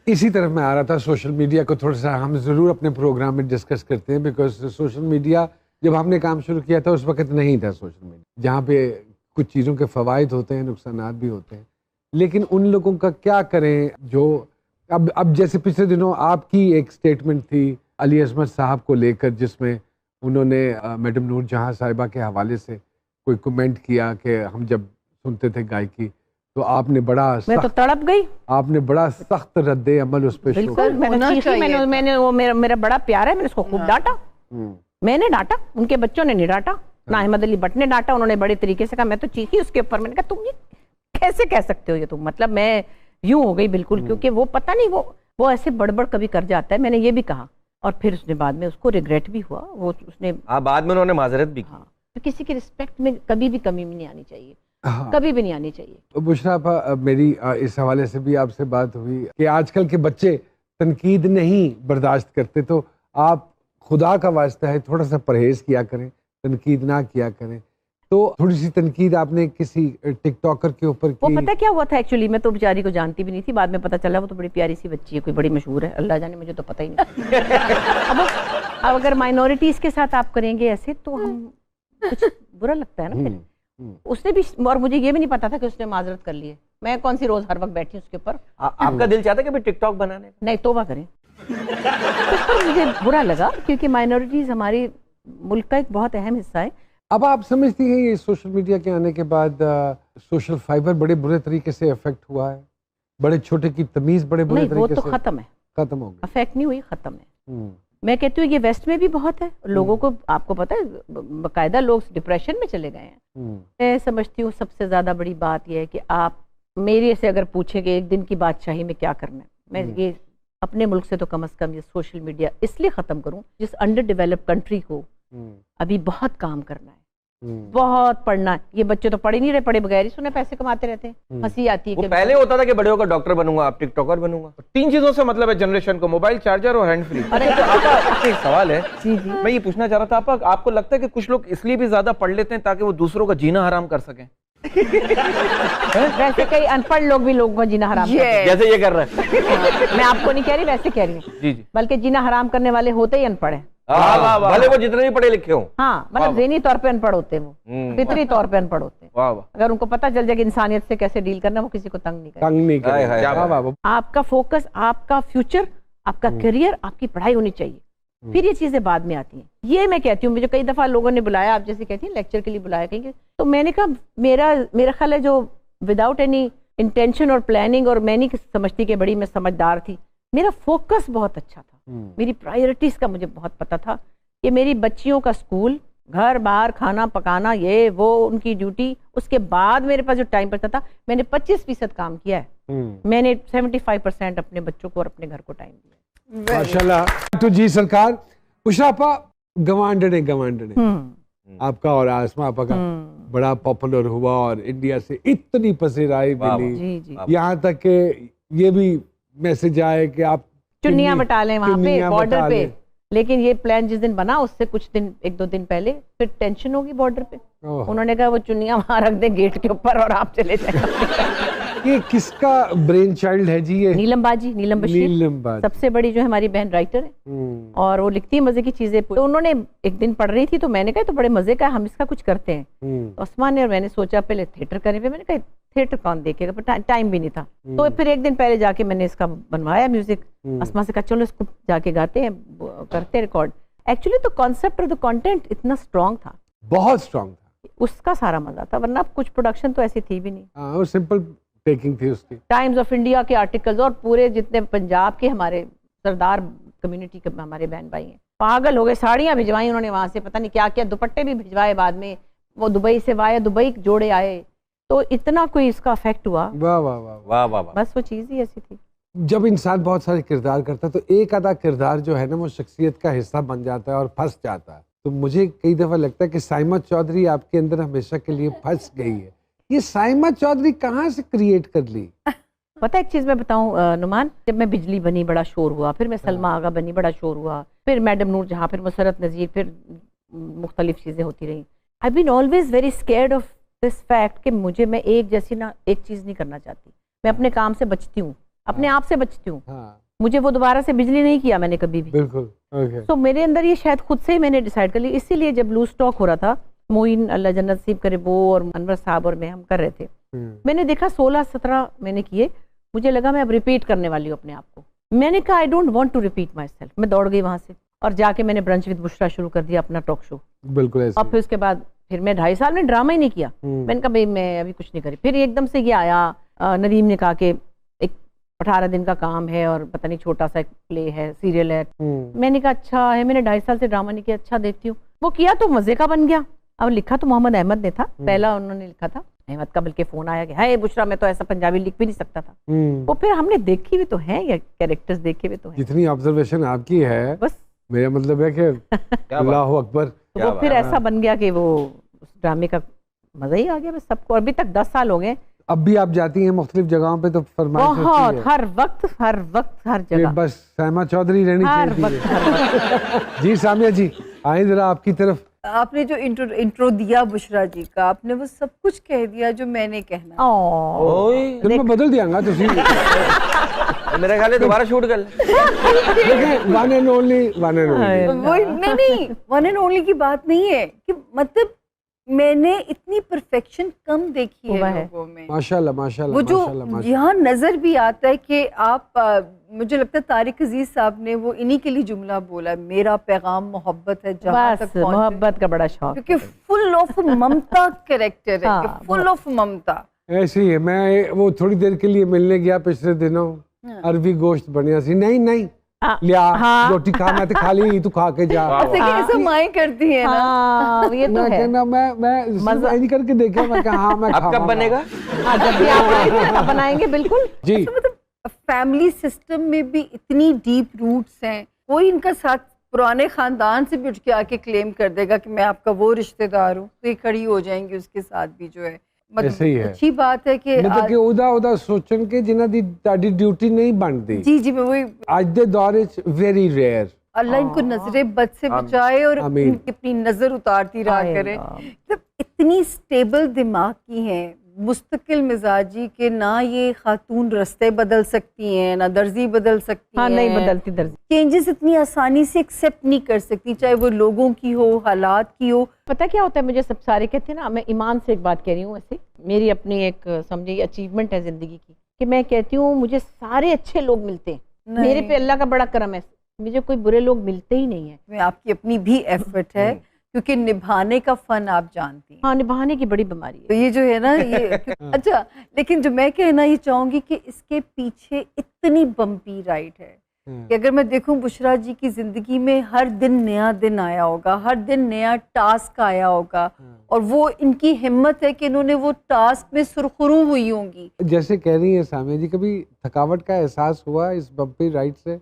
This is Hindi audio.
इसी तरफ मैं आ रहा था, सोशल मीडिया को थोड़ा सा हम ज़रूर अपने प्रोग्राम में डिस्कस करते हैं, बिकॉज सोशल मीडिया जब हमने काम शुरू किया था उस वक्त नहीं था सोशल मीडिया, जहाँ पे कुछ चीज़ों के फ़वाइद होते हैं, नुकसानात भी होते हैं, लेकिन उन लोगों का क्या करें जो अब जैसे पिछले दिनों आपकी एक स्टेटमेंट थी अली अजमत साहब को लेकर, जिसमें उन्होंने मैडम नूर जहाँ साहिबा के हवाले से कोई कमेंट किया कि हम जब सुनते थे गायकी तो आपने बड़ा मैं तो तड़प गई, आपने बड़ा सख्त रद्दे अमल उस पे बिल्कुल मैंने वो मेरा बड़ा प्यार है, मैंने उसको खूब डांटा, मैंने डांटा, उनके बच्चों ने नहीं डांटा, ना अहमद अली भट्ट ने डांटा, उन्होंने बड़े तरीके से कहा, मैं तो चीखी उसके ऊपर, मैंने कहा तुम ये कैसे कह सकते हो ये तुम, मतलब मैं यूं हो गई बिल्कुल, क्योंकि वो पता नहीं वो ऐसे बड़बड़ कभी कर जाता है, मैंने ये भी कहा और फिर उसने बाद में उसको रिग्रेट भी हुआ, वो उसने बाद में उन्होंने माजरत भी की। तो किसी की रिस्पेक्ट में कभी भी कमी नहीं आनी चाहिए, कभी भी नहीं आनी चाहिए। तो बुशरा आपा, मेरी इस हवाले से भी आपसे बात हुई कि आजकल के बच्चे तनकीद नहीं बर्दाश्त करते, तो आप खुदा का वास्ता है थोड़ा सा परहेज किया करें, तनकीद ना किया करें। तो थोड़ी सी तनकीद आपने किसी टिकटॉकर के ऊपर की। वो पता क्या हुआ था एक्चुअली, मैं तो बेचारी को जानती भी नहीं थी, बाद में पता चला वो तो बड़ी प्यारी सी बच्ची है, कोई बड़ी मशहूर है, अल्लाह जाने, मुझे तो पता ही नहीं। अब अगर माइनॉरिटीज के साथ आप करेंगे ऐसे तो हम कुछ बुरा लगता है ना फिर। उसने भी, और मुझे ये भी नहीं पता था कि उसने माजरत कर ली है, मैं कौन सी रोज हर वक्त बैठी उसके ऊपर। आपका दिल चाहता है कि टिकटॉक बनाने का? नहीं, तौबा करें। तो मुझे बुरा लगा क्योंकि माइनॉरिटीज हमारे मुल्क का एक बहुत अहम हिस्सा है। अब आप समझती हैं ये सोशल मीडिया के आने के बाद सोशल फाइबर बड़े बुरे तरीके से अफेक्ट हुआ है, बड़े छोटे की तमीज बड़े बुरे तरीके से? वो तो खत्म है, खत्म हो गई, अफेक्ट नहीं हुई, खत्म है। मैं कहती हूँ ये वेस्ट में भी बहुत है, लोगों को, आपको पता है बाकायदा लोग डिप्रेशन में चले गए हैं। मैं समझती हूँ सबसे ज्यादा बड़ी बात यह है कि आप मेरे से अगर पूछेंगे एक दिन की बादशाही में क्या करना है, मैं ये अपने मुल्क से तो कम से कम ये सोशल मीडिया इसलिए खत्म करूं जिस अंडर डेवलप्ड कंट्री को अभी बहुत काम करना है, बहुत पढ़ना है। ये बच्चे तो पढ़ ही नहीं रहे, पढ़े बगैर ही सुने पैसे कमाते रहते हैं, हंसी आती है। वो पहले होता था कि बड़े होकर डॉक्टर बनूंगा, आप टिकटॉकर बनूंगा, 3 चीजों से मतलब है जनरेशन को, मोबाइल, चार्जर और हैंड फ्री। अरे तो आपका एक सवाल है, जी जी, मैं ये पूछना चाह रहा था, आपको लगता है कि कुछ लोग इसलिए भी ज्यादा पढ़ लेते हैं ताकि वो दूसरों का जीना हराम कर सकें? वैसे कई अनपढ़ लोग भी लोगों को जीना हराम जैसे ये कर रहे हैं। मैं आपको नहीं कह रही, वैसे कह रही हूँ जी जी, बल्कि जीना हराम करने वाले होते ही अनपढ़ है, भले वो जितने भी पढ़े लिखे हो। हाँ, मतलब ज़हनी तौर पे अनपढ़ होते हैं, वो फितरी तौर पे अनपढ़ होते हैं। अगर उनको पता चल जाए कि इंसानियत से कैसे डील करना, वो किसी को तंग नहीं करेंगे। आपका फोकस, आपका फ्यूचर, आपका करियर, आपकी पढ़ाई होनी चाहिए, फिर ये चीजें बाद में आती हैं। ये मैं कहती हूँ, मुझे कई दफा लोगों ने बुलाया, आप जैसे कहती हैं लेक्चर के लिए बुलाया कहीं, तो मैंने कहा मेरा ख्याल है जो विदाउट एनी इंटेंशन और प्लानिंग, और मैं नहीं समझती कि बड़ी मैं समझदार थी, मेरा फोकस बहुत अच्छा था, मेरी प्रायोरिटीज का मुझे बहुत पता था कि मेरी बच्चियों का स्कूल, घर बाहर, खाना पकाना, ये वो उनकी ड्यूटी, उसके बाद मेरे पास जो टाइम बचता था, मैंने 25% काम किया है। मैंने 75% अपने बच्चों को और अपने घर को टाइम दिया। माशाल्लाह। तो जी सरकार, बुशरा गवांडने आपका और आसमा आपा का बड़ा पॉपुलर हुआ और इंडिया से इतनी पसराई मिली, यहाँ तक कि ये भी मैसेज आए कि आप चुन्नियां बटा लें वहाँ पे बॉर्डर पे, लेकिन ये प्लान जिस दिन बना उससे कुछ दिन, 1-2 दिन पहले फिर टेंशन होगी बॉर्डर पे, उन्होंने कहा वो चुन्नियां वहां रख दें गेट के ऊपर और आप चले जाए। ये किसका ब्रेन चाइल्ड है जी? ये नीलम बशीर, सबसे बड़ी जो है हमारी बहन राइटर है, और वो लिखती है मजे की चीजें। तो उन्होंने एक दिन पढ़ रही थी तो मैंने कहा तो बड़े मजे का, हम इसका कुछ करते हैं। उस्मान ने और मैंने सोचा पहले थिएटर करें, फिर मैंने कहा थिएटर कौन देखेगा, पर टाइम भी नहीं था, तो फिर एक दिन पहले जाके मैंने इसका बनवाया म्यूजिक। अस्मा से कहा चलो इसको जाके गाते हैं, करते हैं रिकॉर्ड। एक्चुअली तो कॉन्सेप्ट और द कंटेंट इतना स्ट्रांग था, बहुत स्ट्रांग था, उसका सारा मजा था, वरना कुछ प्रोडक्शन तो ऐसी थी भी नहीं। वो सिंपल टेकिंग थी उसकी। टाइम्स ऑफ इंडिया के आर्टिकल्स और पूरे जितने पंजाब के हमारे सरदार कम्युनिटी के हमारे बहन भाई हैं, पागल हो गए, साड़ियां भिजवाई उन्होंने वहां से, पता नहीं क्या क्या, दुपट्टे भी भिजवाए बाद में, वो दुबई से आए, दुबई जोड़े आए, तो इतना कोई इसका इफेक्ट हुआ। वाह वाह वाह वाह, बस वो चीज ही ऐसी थी। जब इंसान बहुत सारे किरदार करता है तो एक आधा किरदार जो है ना वो शख्सियत का हिस्सा बन जाता है और फंस जाता है। तो मुझे कई दफा लगता है कि साइमा चौधरी आपके अंदर हमेशा के लिए फंस गई है। ये साइमा चौधरी कहाँ से क्रिएट कर ली? पता है एक चीज मैं बताऊं नुमान, जब मैं बिजली बनी बड़ा शोर हुआ, फिर मैं सलमा आगा बनी बड़ा शोर हुआ, फिर मैडम नूर जहाँ, फिर मुसरत नज़ीर, फिर मुख्तलिफ चीजें होती रही। I been always very scared of this fact कि मुझे, मैं एक जैसी ना एक चीज नहीं करना चाहती, मैं अपने काम से बचती हूँ, अपने आप से बचती हूँ। हाँ। मुझे वो दोबारा से बिजली नहीं किया मैंने कभी भी। बिल्कुल। तो मेरे अंदर ये शायद खुद से ही मैंने डिसाइड कर लिया। इसीलिए जब लूज टॉक हो रहा था, मोइन अल्लाह जन्नत नसीब करे वो और अनवर साहब और मैं हम कर रहे थे, मैंने देखा 16-17 मैंने किए, मुझे लगा मैं अब रिपीट करने वाली हूँ अपने आप को। मैंने कहा I don't want to repeat myself. मैं दौड़ गई वहां से और जाके मैंने ब्रंच विद बुशरा शुरू कर दिया, अपना टॉक शो। बिल्कुल ऐसे। और फिर उसके बाद फिर मैं 2.5 साल में ड्रामा ही नहीं किया। मैंने कहा भाई मैं अभी कुछ नहीं करी। फिर एकदम से ये आया, नदीम ने कहा कि एक 18 दिन का काम है और पता नहीं छोटा सा एक प्ले है, सीरियल है। मैंने कहा अच्छा है, मैंने 2.5 साल से ड्रामा नहीं किया, अच्छा देखती हूँ। वो किया तो मजे का बन गया। अब लिखा तो मोहम्मद अहमद ने था, पहला उन्होंने लिखा था अहमद का, बल्कि फोन आया कि हाय बुशरा मैं तो ऐसा पंजाबी लिख भी नहीं सकता था। वो फिर हमने देखी भी तो है, या कैरेक्टर्स देखे भी तो है। जितनी ऑब्जर्वेशन आपकी है, बस मेरा मतलब है कि अल्लाह अकबर। तो वो फिर ऐसा बन गया कि वो उस ड्रामे का मजा ही आ गया बस सबको। अभी तक 10 साल हो गए। अब भी आप जाती हैं मुख्तलिफ जगहों पे तो फरमाइश होती है? बहुत, हर वक्त हर जगह। बस सहमा चौधरी रहनी चाहिए। जी सामिया जी आए जरा आपकी तरफ। आपने जो इंट्रो दिया बुशरा जी का, आपने वो सब कुछ कह दिया जो मैंने कहना। तो मैं बदल दियांगा तुसी। मेरे ख्याल में दोबारा शूट कर ले। वन एंड ओनली वो नहीं, वन एंड ओनली की बात नहीं है कि मतलब मैंने इतनी परफेक्शन कम देखी है लोगों में। माशाल्लाह माशाल्लाह। वो जो यहाँ नजर भी आता है कि आप मुझे लगता है तारिक अजीज साहब ने वो इन्हीं के लिए जुमला बोला, मेरा पैगाम मोहब्बत है जहाँ तक मोहब्बत का बड़ा शौक, क्योंकि फुल ऑफ ममता कैरेक्टर है, फुल ऑफ ममता। ऐसी है। मैं वो थोड़ी देर के लिए मिलने गया पिछले दिनों, अरबी गोश्त बढ़िया सी, नहीं लिया रोटी खा, मैं तो खा ली, तू खा के जा। ऐसा माएं करती है ना। ये तो है। मैं मजा नहीं करके देखा, मैं कहा हाँ मैं अब कब बनेगा? जब भी आप आएंगे तब बनाएंगे बिल्कुल जी। फैमिली सिस्टम में भी इतनी डीप रूट्स हैं, कोई इनका साथ पुराने खानदान से भी उठ के आके क्लेम कर देगा कि मैं आपका वो रिश्तेदार हूँ, तो ये खड़ी हो जाएंगी उसके साथ भी जो है। मतलब अच्छी बात है कि मतलब कि उदा सोचन के जिन्हां दी ताड़ी ड्यूटी नहीं बनती। जी मैं वही, आज दे दौर इज वेरी रेयर। अल्लाह इनको नजरे बद से बचाए और इनकी अपनी नजर उतारती रहा करे। मतलब इतनी स्टेबल दिमाग की हैं, मुस्तकिल मिजाजी के, ना ये खातून रास्ते बदल सकती हैं, ना दर्जी बदल सकती हैं। नहीं बदलती दर्जी। चेंजेस इतनी आसानी से एक्सेप्ट नहीं कर सकती, चाहे वो लोगों की हो, हालात की हो। पता क्या होता है, मुझे सब सारे कहते हैं ना, मैं ईमान से एक बात कह रही हूँ, ऐसे मेरी अपनी एक समझिए अचीवमेंट है जिंदगी की, कि मैं कहती हूँ मुझे सारे अच्छे लोग मिलते हैं, मेरे पे अल्लाह का बड़ा करम है, मुझे कोई बुरे लोग मिलते ही नहीं है। आपकी अपनी भी एफर्ट है, क्योंकि निभाने का फन आप जानती हैं। हाँ, निभाने की बड़ी बीमारी है। तो ये जो है ना ये अच्छा, लेकिन जो मैं कहना ये चाहूंगी कि इसके पीछे इतनी बम्पी राइड है कि अगर मैं देखूं बुशरा जी की जिंदगी में हर दिन नया दिन आया होगा, हर दिन नया टास्क आया होगा, और वो इनकी हिम्मत है कि इन्होंने वो टास्क में सुरखरू हुई होंगी। जैसे कह रही है सामिया जी, कभी थकावट का एहसास हुआ इस बम्पी राइड से?